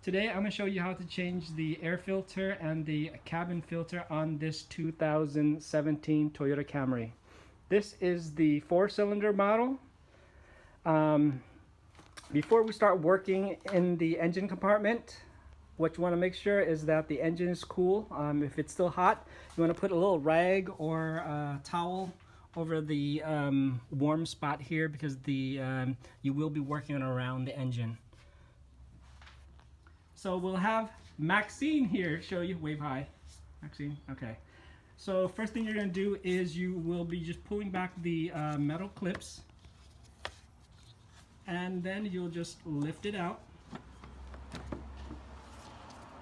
Today I'm going to show you how to change the air filter and the cabin filter on this 2017 Toyota Camry. This is the 4-cylinder model. Before we start working in the engine compartment, what you want to make sure is that the engine is cool. If it's still hot, you want to put a little rag or a towel over the warm spot here, because you will be working around the engine. So we'll have Maxine here show you. Wave hi, Maxine. Okay. So first thing you're going to do is you will be just pulling back the metal clips, and then you'll just lift it out.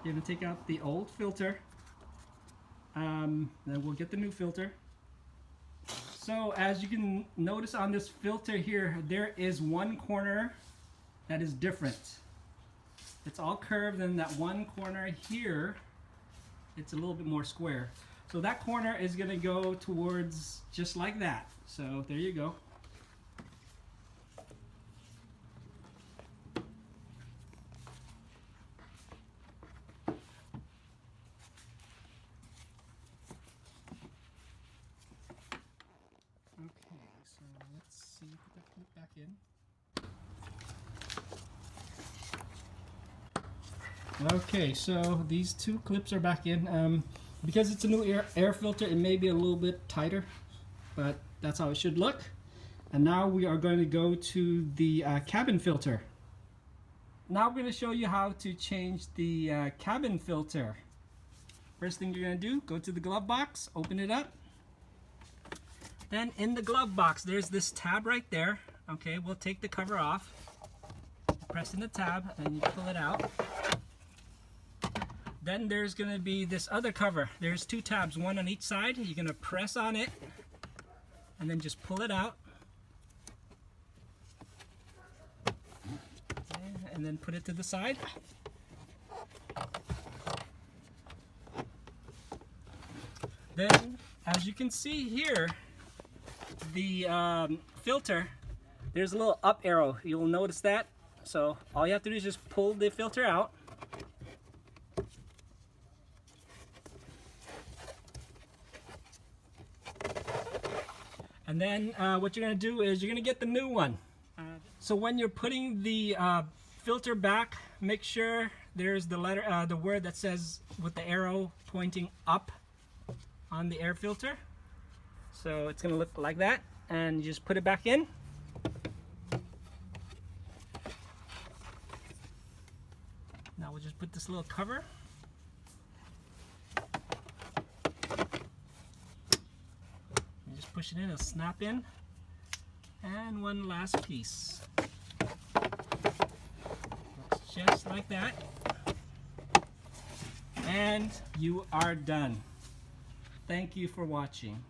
You're going to take out the old filter, then we'll get the new filter. So as you can notice on this filter here, there is one corner that is different. It's all curved, and that one corner here, it's a little bit more square. So that corner is going to go towards just like that. So there you go. Okay, so let's see, put that clip back in. Okay, so these two clips are back in. Because it's a new air filter, it may be a little bit tighter, but that's how it should look. And now we are going to go to the cabin filter. Now we're going to show you how to change the cabin filter. First thing you're going to do, go to the glove box, open it up. Then in the glove box, there's this tab right there. Okay, we'll take the cover off. Press in the tab and you pull it out. Then there's going to be this other cover. There's two tabs, one on each side. You're going to press on it and then just pull it out. And then put it to the side. Then, as you can see here, the filter, there's a little up arrow. You'll notice that. So all you have to do is just pull the filter out. And then what you're going to do is you're going to get the new one. So when you're putting the filter back, make sure there's the letter, the word that says with the arrow pointing up on the air filter. So it's going to look like that, and you just put it back in. Now we'll just put this little cover. Push it in, it'll snap in, and one last piece. Looks just like that, and you are done. Thank you for watching.